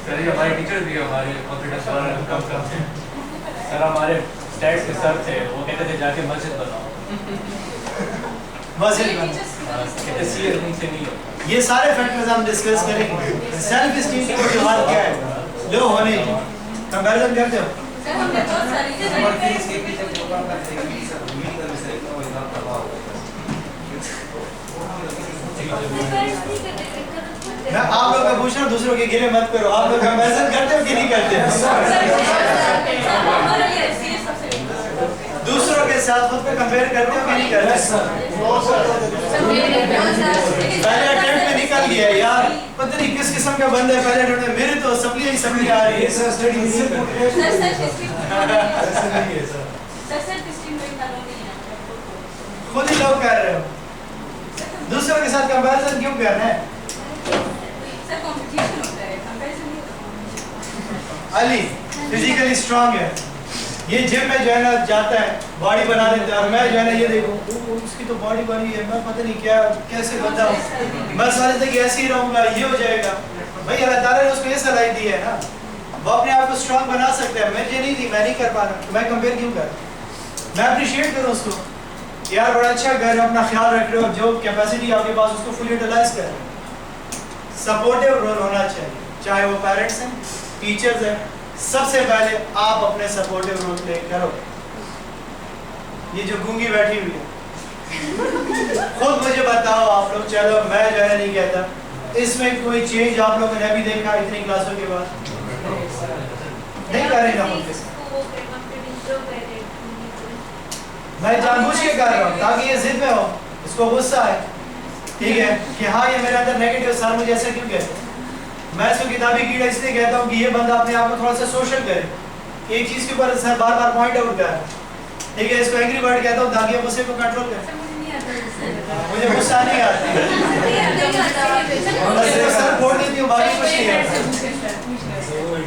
سر یہ ہمارے ٹیچر بھی ہمارے کانفیڈنس والے کم کرتے ہیں. سر ہمارے اسٹیٹس کے سر تھے, وہ کہتے تھے جا کے مسجد بناؤ, مسجد کہتے سی اے سے نہیں ہوتا. یہ سارے فیکٹرز ہم ڈسکس کریں گے. سیلف اسٹیم کی وجوہات کیا ہے, لو ہونے کی. کمپیریزن کرتے ہو. سر ہم نے بہت ساری میں آپ لوگ کا پوچھ رہا ہوں, دوسروں کے گرے مت کرو. آپ لوگ کمپیریزن کرتے ہو کہ نہیں کرتے؟ دوسروں کے ساتھ خود کو کمپیئر کرتے ہو کہ نہیں کرتے؟ پہلے اٹیمپٹ میں نکل گیا یار, پتہ نہیں کس قسم کا بندہ ہے. پہلے اٹیمپٹ میں میرے تو اسمبلی آ رہی ہے. خود ہی لوگ کر رہے ہو, دوسروں کے ساتھ کمپیریزن کیوں کرنا ہے؟ علی فزیکلی اسٹرانگ ہے, یہ جم میں جو ہے نا جاتا ہے, باڈی بنا لیتا ہے, اور میں جو ہے نا یہ دیکھوں اس کی تو باڈی بنی ہے, میں پتہ نہیں کیا کیسے بندہ ہوں, میں سارے تک ایسے ہی رہوں گا, یہ ہو جائے گا. بھائی اللہ تعالیٰ نے اس کو یہ صلاحیت دی ہے نا, وہ اپنے آپ کو اسٹرانگ بنا سکتا ہے. مجھے نہیں دی, میں نہیں کر پا رہا, میں کمپیئر کیوں کر. میں اپریشیٹ کروں اس کو, یار بڑا اچھا گھر, اپنا خیال رکھ رہے ہو, جو کیپیسٹی آپ کے پاس اس کو فلی یوٹیلائز کر. سپورٹیو رول ہونا چاہیے, چاہے وہ پیرنٹس ہیں, ٹیچرز ہیں. سب سے پہلے آپ اپنے سپورٹیو رول پلے کرو. یہ جو گونگی بیٹھی ہوئی ہے, خود مجھے بتاؤ آپ لوگ, چلو میں جو ہے نہیں کہتا, اس میں کوئی چینج آپ لوگوں نے ابھی دیکھا اتنی کلاسوں کے بعد؟ نہیں کر رہے نا میں جان بوجھ کے کر رہا ہوں تاکہ یہ ضد میں ہو، اس کو غصہ ہے، ٹھیک ہے کہ ہاں یہ میرے اندر نیگیٹو سر مجھے ایسا کیوں کہتے ہیں. میں اس کو کتابی کیڑا اس لیے کہتا ہوں کہ یہ بندہ اپنے آپ کو تھوڑا سا سوشل کرے، ایک چیز کے اوپر سر بار بار پوائنٹ آؤٹ کرے، ٹھیک ہے. اس کو اینگری برڈ کہتا ہوں تاکہ غصے کو کنٹرول کرے. مجھے غصہ نہیں آتا، میں صرف سر پھوڑ دیتی ہوں، باقی کچھ نہیں ہے.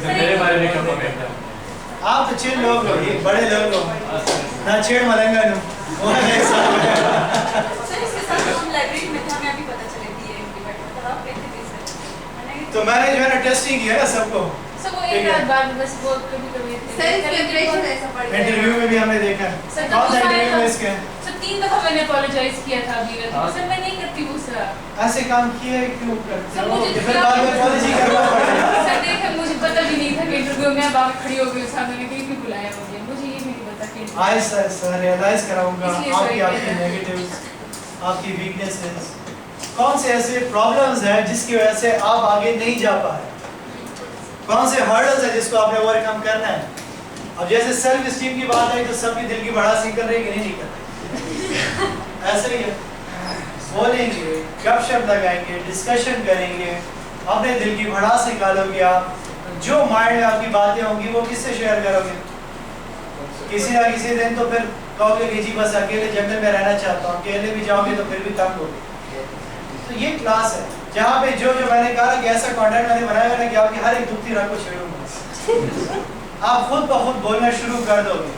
میرے بارے میں کیا کمنٹ ہے؟ آپ تو چل لوگ ہو، یہ بڑے لوگ ہو، نہ چھیڑ ملنگا نو وہ نہیں سر. تو میں نے جو ہے نا ٹیسٹنگ کیا نا سب کو، انٹرویو میں بھی ہم نے دیکھا ہے. کون سا انٹرویو میں اس کے 3 دفعہ میں نے اپولوجائز کیا تھا ابھی سر میں نہیں کرتی غصہ. ایسے کام کیے کیوں کرتے ہو کہ پھر بعد میں اپولوجی کرنا پڑے گا. سر دیکھیں مجھے پتہ بھی نہیں تھا کہ انٹرویو میں اب آپ کھڑی ہو گئی سامنے نے کہیں بھی بلایا مجھے یہ بھی نہیں پتا کہ آہستہ آہستہ ریئلائز کراؤں گا آپ کی نیگیٹیوز، آپ کی ویکنیسز، کون سے ایسے پرابلمز ہیں جس کی وجہ سے آپ آگے نہیں جا پا رہے، کون سے ہرڈلز ہیں جس کو آپ نے اوور کم کرنا ہے. اب جیسے سیلف اسٹیم کی بات آئی تو سب کی دل کی بڑھاسی کر رہے کہ نہیں کر رہے، ایسے ہی ہے. بولیں گے، گپ شپ لگائیں گے، ڈسکشن کریں گے، اپنے دل کی بڑھاس نکالو گے. آپ جو مائنڈ میں آپ کی باتیں ہوں گی وہ کس سے شیئر کرو گے؟ کسی نہ کسی دن تو پھر کہو گے کہ جی بس اکیلے جنگل میں رہنا چاہتا ہوں، اکیلے بھی جاؤ گے تو پھر بھی تنگ ہوگے. تو یہ کلاس ہے جہاں پہ جو میں نے کہا کہ ایسا کانٹینٹ میں نے بنایا ہے کہ آپ کی ہر ایک دکھتی رگ کو چھیڑوں گا. آپ خود بخود بولنا شروع کر دو گے،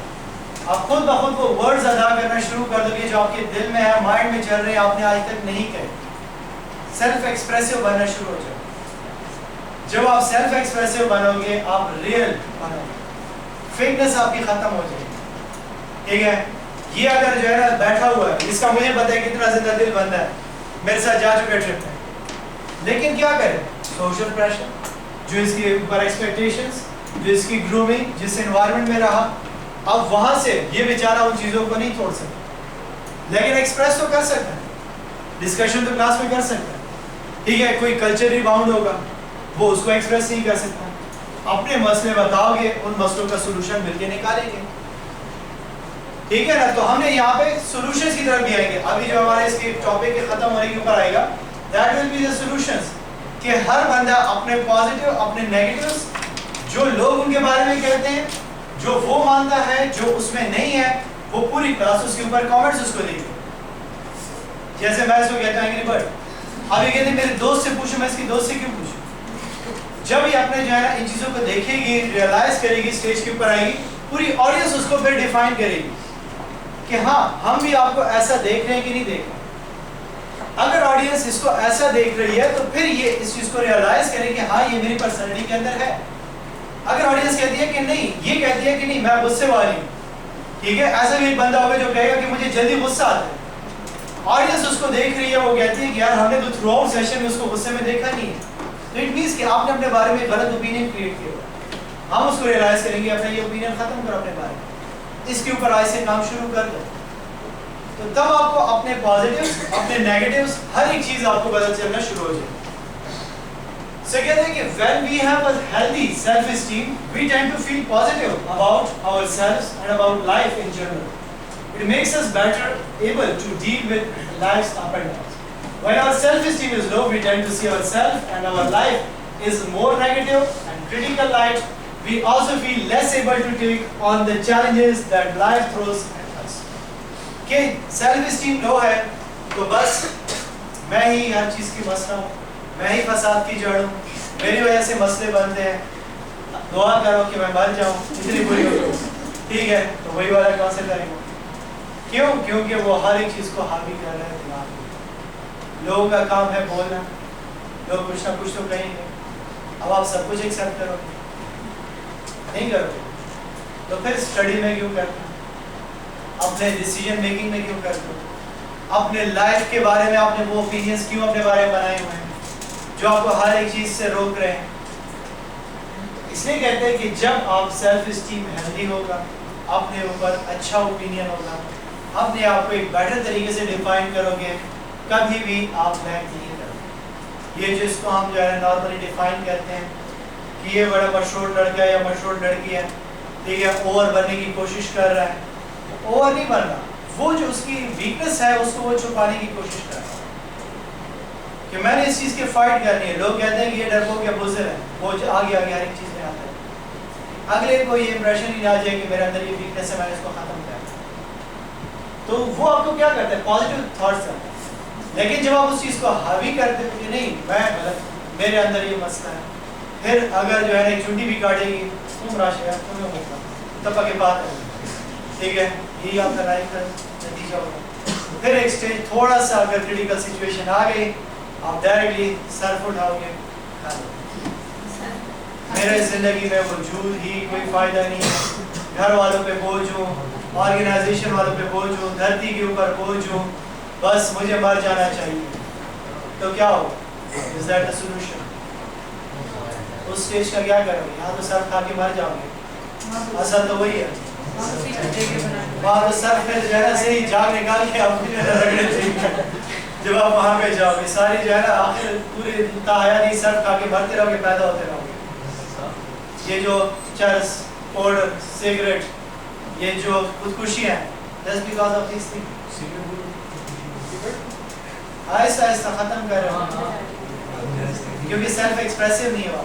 آپ خود بخود وہ ورڈز ادا کرنا شروع کر دو گے جو آپ کے دل میں ہے، مائنڈ میں چل رہے ہیں، آپ نے آج تک نہیں کہے. سیلف ایکسپریسو بننا شروع ہو جائے. جب آپ سیلف ایکسپریسو بنو گے آپ ریئل بنو گے، فیکنس آپ کی ختم ہو جائے گی. ٹھیک ہے. یہ اگر جو ہے نا بیٹھا ہوا ہے، اس کا مجھے پتہ ہے کتنا زندہ دل بندہ ہے، میرے ساتھ جا چکا ٹرپ میں، لیکن کیا کرے؟ سوشل پریشر، جو اس کے اوپر ایکسپیکٹیشنز، جو اس کی گرومنگ، جس انوائرمنٹ میں رہا، اب وہاں سے یہ بیچارہ ان چیزوں کو نہیں چھوڑ سکتا، لیکن ایکسپریس تو کر سکتا ہے، ڈسکشن تو کلاس میں کر سکتا ہے. ٹھیک ہے. کوئی کلچر ریباؤنڈ ہوگا وہ اس کو ایکسپریس نہیں کر سکتا. اپنے مسئلے بتاؤ گے، ان مسئلوں کا سولوشن مل کے نکالیں گے. ٹھیک ہے نا. تو ہم نے یہاں پہ سولوشنز کی طرف بھی آئیں گے. ابھی جو ہمارے اس کے ٹاپک کے ختم ہونے کے اوپر آئے گا that will be the solutions, کہ ہر بندہ اپنے پازیٹیو اپنے نیگیٹیوز، جو لوگ ان کے بارے میں کہتے ہیں، جو وہ مانتا ہے، جو اس میں نہیں ہے، وہ پوری کلاس اس کے اوپر کامنٹس اس کو دیں گے. جیسے میں اس کو کہتا ہوں اینگری برڈ، اب یہ کہتے ہیں میرے دوست سے پوچھو، میں اس کی دوست سے کیوں پوچھوں؟ جب یہ اپنے جو ہے نا ان چیزوں کو دیکھے گی، ریئلائز کرے گی، اسٹیج کے اوپر آئے گی، پوری آڈینس اس کو پھر ڈیفائن کرے گی کہ ہاں ہم بھی آپ کو ایسا دیکھ رہے ہیں کہ نہیں دیکھ رہے. اگر آڈینس اس کو ایسا دیکھ رہی ہے تو پھر یہ اس چیز کو ریئلائز کرے کہ ہاں یہ میری پرسنالٹی کے اندر ہے. اگر آڈینس کہتی ہے کہ نہیں، یہ کہتی ہے کہ نہیں میں غصے والی ہوں، ٹھیک ہے، ایسا بھی ایک بندہ ہوگا جو کہے گا کہ مجھے جلدی غصہ آتا ہے. آڈینس اس کو دیکھ رہی ہے، وہ کہتی ہے کہ یار ہم نے تو تھرو آؤٹ سیشن میں اس کو غصے میں دیکھا نہیں ہے. تو اٹ مینس کہ آپ نے اپنے بارے میں غلط اوپینین کریٹ کیا. ہم اس کو ریئلائز کریں گے، اپنا یہ اوپینین ختم کرو اپنے بارے میں، اس کے اوپر آج سے کام شروع کر دو. تو تب آپ کو اپنے پازیٹیوز اپنے نیگیٹیوز ہر ایک چیز آپ کو پتہ چلنا شروع ہو جائے. So کہتے ہیں کہ when we have a healthy self-esteem, we tend to feel positive about ourselves and about life in general. It makes us better able to deal with life's up and downs. When our self-esteem is low, we tend to see ourselves and our life is more negative and critical light. We also feel less able to take on the challenges that life throws at us. کہ self-esteem low ہے تو بس میں ہی ہر چیز کی مسئلہ ہوں، میں ہی فساد کی جڑ ہوں، میری وجہ سے مسئلے بنتے ہیں، دعا کرو کہ میں مر جاؤں، اتنی بری ہو جاؤں. ٹھیک ہے. تو وہی والا کہاں سے کریں گے؟ کیوں؟ کیونکہ وہ ہر ایک چیز کو حاوی کر رہے ہیں دماغ میں. لوگوں کا کام ہے بولنا، لوگ کچھ نہ کچھ تو کہیں گے. اب آپ سب کچھ ایکسیپٹ کرو گے؟ نہیں کرو گے. تو پھر اسٹڈی میں کیوں کرتے ہو؟ اپنے ڈیسیجن میکنگ میں کیوں کرتے ہو؟ اپنے لائف کے بارے میں آپ نے وہ اوپینینس کیوں اپنے بارے میں بنائے ہوئے ہیں جو آپ کو ہر ایک چیز سے روک رہے ہیں؟ اس لیے کہتے ہیں کہ جب آپ سیلف اسٹیم ہیلدی ہوگا، اپنے اوپر اچھا اوپینین ہوگا، اپنے آپ کو ایک بیٹر طریقے سے ڈیفائن کرو گے، کبھی بھی آپ لیک نہیں کرو گے. یہ جس کو ہم جو ہے نارملی ڈیفائن کرتے ہیں کہ یہ بڑا مشہور لڑکا ہے یا مشہور لڑکی ہے، ٹھیک ہے، اوور بننے کی کوشش کر رہا ہے، اوور نہیں بننا، وہ جو اس کی ویکنس ہے اس کو وہ چھپانے کی کوشش کر رہا ہے کہ میں نے اس چیز کی فائٹ کرنی ہے. لوگ کہتے ہیں کہ یہ ڈرپوک یا بزدل ہے، وہ آگے آگے ہر ایک چیز میں آتا ہے، اگلے کو یہ امپریشن ہی نہ آ جائے کہ میرے اندر یہ ویکنس ہے، میں نے اس کو ختم کرنا. تو وہ آپ کو کیا کرتا ہے؟ پازیٹیو تھاٹس کرتا ہے. لیکن جب آپ اس چیز کو حاوی کرتے ہو کہ نہیں میں غلط، میرے اندر یہ مسئلہ ہے، پھر اگر جو ہے نا ایک چونٹی بھی کاٹے گی تم راشد ہے تمہیں ہوگا تب آگے بات ہے، ٹھیک ہے، یہی آپ کا لائف کا نتیجہ ہوگا. پھر ایک اسٹیج تھوڑا سا اگر کریٹیکل سچویشن آ گئی آپ ڈائریکٹلی سر اٹھاؤ گے، میرے زندگی میں وجود ہی کوئی فائدہ نہیں ہے، گھر والوں پہ بوجھ ہوں، آرگنائزیشن والوں پہ بوجھ ہوں، دھرتی کے اوپر بوجھ ہوں، بس مجھے مر جانا چاہیے. تو کیا ہو؟ Is that a solution? اس اسٹیج کا کیا کرو گے؟ یہاں تو سر کھا کے مر جاؤ گے، اصل تو وہی ہے. وہاں تو سر پھر جو ہے نا صحیح جاگ نکال کے آپ رگڑے چاہیے. جب آپ وہاں پہ جاؤ گے ساری جو ہے نا آخر پوری حیاتی سر کھا کے مرتے رہو گے، پیدا ہوتے رہو گے. یہ جو چرس، پاؤڈر، سگریٹ، یہ جو خودکشی ہیں just because of these things. آہستہ آہستہ ختم کر رہے ہیں کیونکہ سیلف ایکسپریسو نہیں ہوا.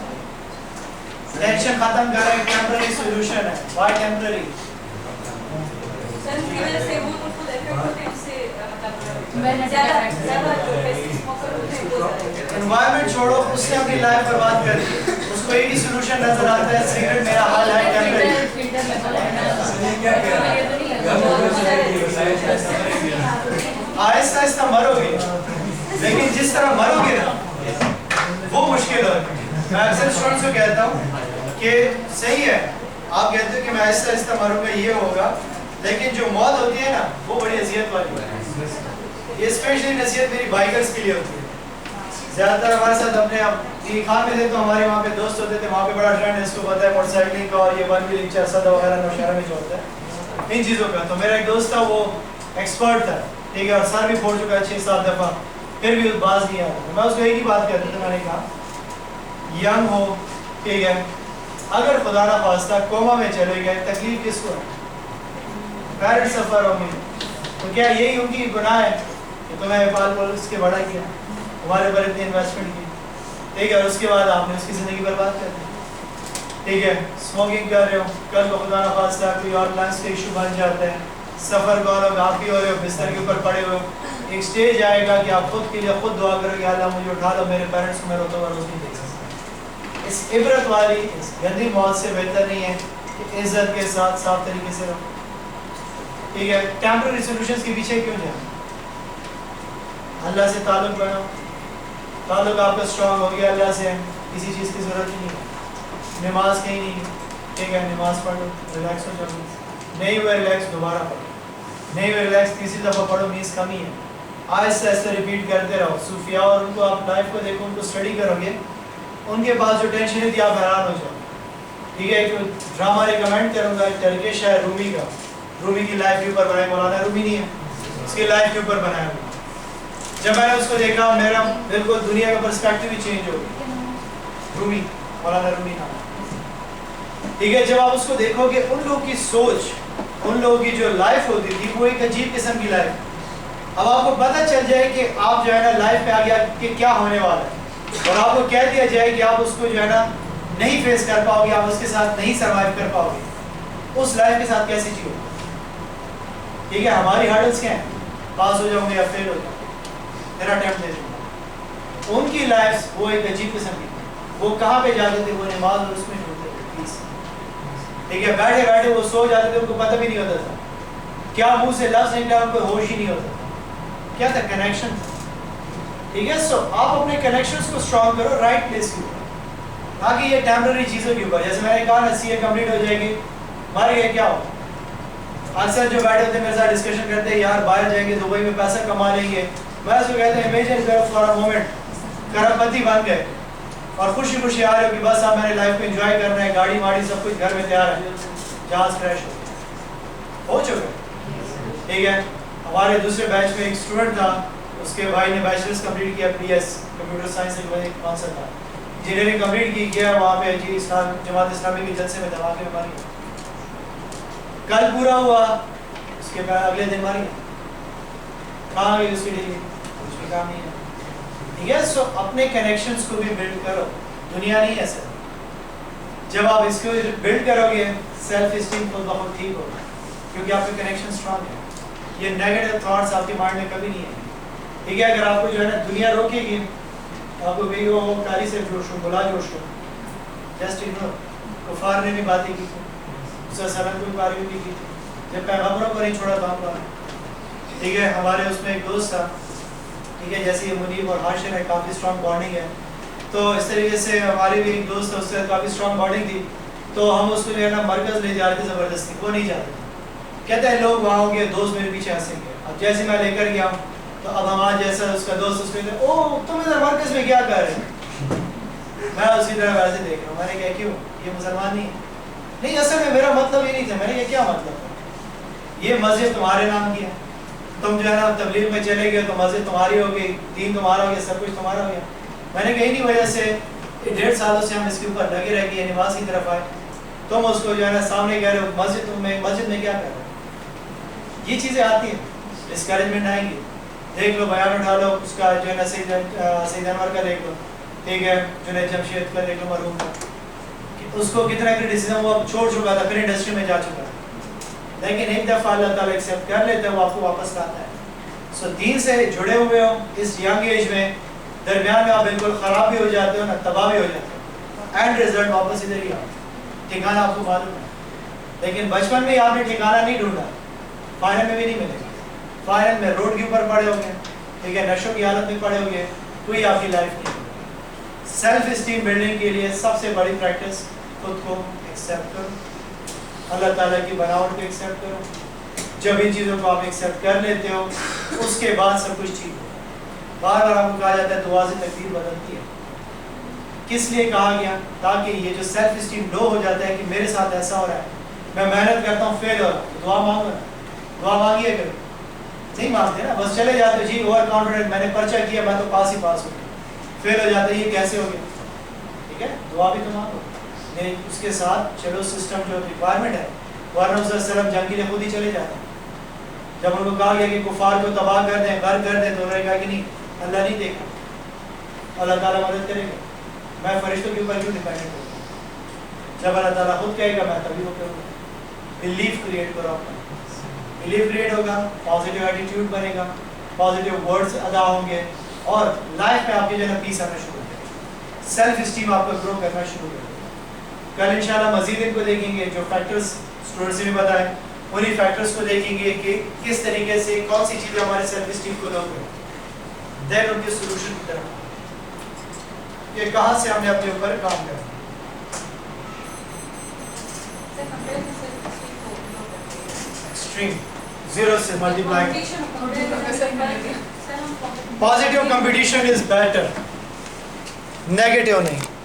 ٹینشن ختم کر رہے ہیں، ٹیمپرری سولوشن ہے. Why temporary? سر اس کی وجہ سے وہ خود افیکٹ ہوتے ہیں، اس سے مطلب زیادہ جو پیسے اسموکر ہوتے ہیں وہ زیادہ. انوائرمنٹ چھوڑو، اس نے اپنی لائف برباد کر دی، اس کو ایک ہی سولوشن نظر آتا ہے سگریٹ میرا حل ہے ٹیمپرری. آہستہ آہستہ مرو گے، لیکن جس طرح مرو گے نا وہ مشکل ہے. میں اکثر اسٹوڈنٹس کو کہتا ہوں کہ صحیح ہے آپ کہتے ہیں کہ میں آہستہ آہستہ مروں گا یہ ہوگا، لیکن جو موت ہوتی ہے نا وہ بڑی اذیت والی ہے. یہ اسپیشلی نصیحت میری بائکرز کے لیے ہوتی ہے. زیادہ تر ہمارے ساتھ اپنے جی خان میں تھے تو ہمارے وہاں پہ دوست ہوتے تھے، وہاں پہ بڑا ٹرینڈ ہے، اس کو پتہ ہے موٹر سائیکلنگ کا اور یہ ون ویلنگ چرسدہ وغیرہ نوشہرہ میں جو ہوتا ہے ان چیزوں کا. تو میرا ایک دوست تھا وہ ایکسپرٹ تھا، ٹھیک ہے، اور سر بھی پھوڑ چکا ہے 6-7 دفعہ، پھر بھی باز نہیں آیا. میں اس کو ایک ہی بات کہتا تھا، میں نے کہا ینگ ہو، ٹھیک ہے، اگر خدا نہ خواستہ کوما میں چلے گئے تکلیف کس کو ہے؟ پیرنٹ سفر ہوں گے. تو کیا یہی ان کی گناہ ہے کہ تمہیں پال پال اس کے بڑا کیا، تمہارے پر اتنی انویسٹمنٹ کی، ٹھیک ہے، اس کے بعد آپ نے اس کی زندگی برباد کر دی. ٹھیک ہے، اسموکنگ کر رہے ہو، کل کو خدا نہ خواستہ کوئی اور لنگس کا ایشو بن جاتا ہے، سفر کو لوگ آپ بھی ہو رہے ہو، بستر کے اوپر پڑے ہوئے ہو، ایک سٹیج آئے گا کہ آپ خود کے لیے خود دعا کرو کہ اللہ مجھے اٹھا لو، میرے پیرنٹس کو میں روتا ہوا روز نہیں دیکھ سکتا. اس عبرت والی اس گندی موت سے بہتر نہیں ہے کہ عزت کے ساتھ صاف طریقے سے رہو. ٹھیک ہے، ٹیمپرری سولوشنز کے پیچھے کیوں جائیں؟ اللہ سے تعلق بناؤ، تعلق آپ کا اسٹرانگ ہو گیا اللہ سے، کسی چیز کی ضرورت ہی نہیں ہے. نماز کہیں نہیں، ٹھیک ہے، نماز پڑھو، ریلیکس ہو جاؤ، نہیں ہوئے ریلیکس دوبارہ پڑھو، نہیں ہوئے ریلیکس تیسری دفعہ پڑھو، میز کمی ہے. آہستہ آہستہ ریپیٹ کرتے رہو. صوفیاء اور ان کو آپ لائف کو دیکھو، ان کو اسٹڈی کرو گے، ان کے پاس جو ٹینشن تھی آپ حیران ہو جاؤ. ٹھیک ہے، ایک ڈرامہ ریکمینڈ کروں گا، ایک ٹرکش ہے رومی کا، رومی کی لائف کے اوپر بنایا، مولانا رومی نہیں ہے، اس کی لائف کے اوپر بنایا ہوا. جب میں نے اس کو دیکھا میرا بالکل دنیا کا پرسپیکٹیو ہی چینج ہو گیا. رومی، مولانا رومی نام. ٹھیک ہے، جب آپ اس کو دیکھو کہ ان لوگوں کی سوچ، ان لوگوں کی جو لائف ہوتی تھی وہ ایک عجیب قسم کی لائف. اب آپ کو پتہ چل جائے کہ آپ جو ہے نا لائف پہ آ گیا کہ کیا ہونے والا ہے، اور آپ کو کہہ دیا جائے کہ آپ اس کو جو ہے نا نہیں فیس کر پاؤ گے، آپ اس کے ساتھ نہیں سروائیو کر پاؤ گے، اس لائف کے ساتھ کیسے جیو. ٹھیک ہے، ہماری ہارڈلس کیا ہیں؟ پاس ہو جاؤں گے یا فیل ہو جاؤں گے، پھر اٹیمپٹ دے دوں گا. ان کی لائف وہ ایک عجیب قسم کی، وہ کہاں پہ جاتے تھے؟ وہ نماز اور اس میں ڈھونڈتے تھے پیس. ٹھیک ہے، بیٹھے بیٹھے وہ سو جاتے تھے، ان کو پتہ بھی نہیں ہوتا تھا کیا منہ سے لفظ نکلا، ان کو ہوش ہی نہیں ہوتا تھا. کیا تھا؟ کنیکشن. ٹھیک ہے، سو آپ اپنے کنیکشنز کو اسٹرانگ کرو رائٹ پلیس کے اوپر، تاکہ یہ ٹیمپرری چیزوں کے اوپر، جیسے میں نے کہا نا سی اے کمپلیٹ ہو جائے گی، مر گئے کیا ہو. اکثر جو بیٹھے ہوتے ہیں میرے ساتھ ڈسکشن کرتے ہیں یار باہر جائیں گے دبئی میں پیسہ کما لیں گے. میں اس کو کہتے ہیں امیجن کرو فار اے مومنٹ کروڑ پتی بن گئے اور خوشی خوشی آ رہے ہو کہ بس اب میں نے لائف کو انجوائے کرنا ہے، گاڑی واڑی سب کچھ گھر میں تیار ہے، جہاز کریش ہو چکا ہے. ٹھیک ہے، ہمارے دوسرے بیچ میں ایک اسٹوڈنٹ تھا، اس کے بھائی نے بیچلرس کمپلیٹ کیا PS کمپیوٹر سائنس سے کون سا تھا انجینئرنگ کمپلیٹ کی گیا وہاں پہ جی اسلام جماعت اسلامی کے جلسے میں دھماکے میں ماری کل پورا ہوا اس کے بعد اگلے دن ماری کہاں گئی اس کی ڈگری کچھ بھی کام نہیں ہے ٹھیک ہے سو اپنے کنیکشنز کو بھی بلڈ کرو دنیا نہیں ہے سر جب آپ اس کو بلڈ کرو گے سیلف اسٹیم خود بخود ٹھیک ہوگا کیونکہ آپ کے کنیکشن اسٹرانگ ہے یہ نیگیٹو تھاٹس آپ کے مائنڈ میں کبھی نہیں ہے ٹھیک ہے اگر آپ کو جو ہے نا دنیا روکے گی آپ کو بھی وہ کاری سے جوش ہو بلا جوش ہو جسٹ اگنور کفار نے بھی باتیں کی تھی اس کا سلام کوئی باری بھی کی تھی جب پیغمبروں کو نہیں چھوڑا کام کرنا ٹھیک ہے ہمارے اس میں ایک دوست تھا ٹھیک ہے جیسے یہ منیب اور ہاشر ہے کافی اسٹرانگ بانڈنگ ہے تو اس طریقے سے ہماری بھی ایک دوست ہے اس سے کافی اسٹرانگ بانڈنگ تھی تو ہم اس کو جو ہے نا مرکز لے جا رہے تھے زبردستی وہ نہیں جاتے کہتے ہیں لوگ وہاں ہوں گے دوست میرے پیچھے ہنسیں گے اب جیسے میں لے کر گیا تو اب ہمارا جیسا اس کا دوست اس کو او تم ادھر مرکز میں کیا کر رہے ہیں میں اسی طرح ویسے دیکھ رہا ہوں میں نے کہا کیوں یہ مسلمان نہیں اصل میں میرا مطلب یہ نہیں تھا میں نے کہا کیا مطلب ہے یہ مسجد تمہارے نام کی ہے تم جو ہے نا تبلیغ میں چلے گئے تو مسجد تمہاری ہو گئی دین تمہارا ہو گیا سب کچھ تمہارا ہو گیا میں نے کہی نہیں وجہ سے 1.5 سالوں سے ہم اس کے اوپر لگے رہ گئے نماز کی طرف آئے تم اس کو جو ہے نا سامنے کہہ رہے ہو مسجد میں کیا کر رہے ہو یہ چیزیں آتی ہیں ڈسکریجمنٹ آئیں گی دیکھ لو بیان اٹھا لو اس کا جو ہے نا سید انور کا دیکھ لو ٹھیک ہے جنید جمشید کا دیکھ لو مرحوم کا اس کو کتنا کرٹیسزم وہ چھوڑ چکا تھا پھر انڈسٹری میں جا چکا ہے لیکن ایک دفعہ اللہ تعالیٰ ایکسیپٹ کر لیتا ہے وہ آپ کو واپس لاتا ہے سو دین سے جڑے ہوئے ہو اس ینگ ایج میں درمیان میں آپ بالکل خراب بھی ہو جاتے ہو نا تباہ بھی ہو جاتے ہو اینڈ رزلٹ واپس ادھر ہی آؤ ٹھکانا آپ کو معلوم ہے لیکن بچپن میں آپ نے ٹھکانا نہیں ڈھونڈا فائنل میں بھی نہیں ملے گا فائنل میں روڈ کے اوپر پڑے ہو گئے ٹھیک ہے نشوں کی حالت میں پڑے ہو گئے کوئی آپ کی لائف نہیں ہوگی سیلف اسٹیم بلڈنگ کے لیے سب سے بڑی پریکٹس خود کو ایکسیپٹ کرو اللہ تعالیٰ کی بناوٹ کو ایکسیپٹ کرو جب ان چیزوں کو آپ ایکسیپٹ کر لیتے ہو اس کے بعد سب کچھ ٹھیک ہو بار بار آپ کو کہا جاتا ہے دعا سے تقدیر بدلتی ہے کس لیے کہا گیا تاکہ یہ جو سیلف اسٹیم لو ہو جاتا ہے کہ میرے ساتھ ایسا ہو رہا ہے میں محنت کرتا ہوں فیل ہو رہا ہوں دعا مانگو نا دعا مانگیے کرو نہیں مانگتے نا بس چلے جاتے جی اوور کانفیڈنٹ میں نے پرچہ کیا میں تو پاس ہی پاس ہو گیا فیل ہو جاتا ہے یہ کیسے ہو گیا ٹھیک ہے دعا بھی تو مانگو نہیں اس کے ساتھ چلو سسٹم جو ریکوائرمنٹ ہے ورنہ صلی اللہ علیہ وسلم جنگ کے لیے خود ہی چلے جاتے ہیں جب ان کو کہا گیا کہ کفار کو تباہ کر دیں غرق کر دیں تو انہوں نے کہا کہ نہیں اللہ نہیں دیکھا اللہ تعالیٰ مدد کرے گا میں فرشتوں کے اوپر کیوں ڈیپینڈنٹ ہوں جب اللہ تعالیٰ خود کہے گا میں تبھی وہ کروں گا بلیف کریٹ کرو اپنا بلیف کریٹ ہوگا پازیٹیو ایٹیٹیوڈ بنے گا پازیٹیو ورڈز ادا ہوں گے اور لائف میں آپ کے جو ہے پیس آنا شروع ہو جائے گا سیلف اسٹیم آپ کا گرو کرنا شروع ہو جائے گا کل انشاءاللہ مزید ان کو دیکھیں گے جو فیکٹرز اسٹوڈنٹس نے بتائے انہی فیکٹرز کو دیکھیں گے کہ کس طریقے سے کون سی چیزیں ہمارے سیلف اسٹیم کو لو کریں دین ان کے سولوشن کی طرف کہ کہاں سے ہم نے اپنے اوپر کام کرنا ایکسٹریم زیرو سے multiply positive competition is better negative نہیں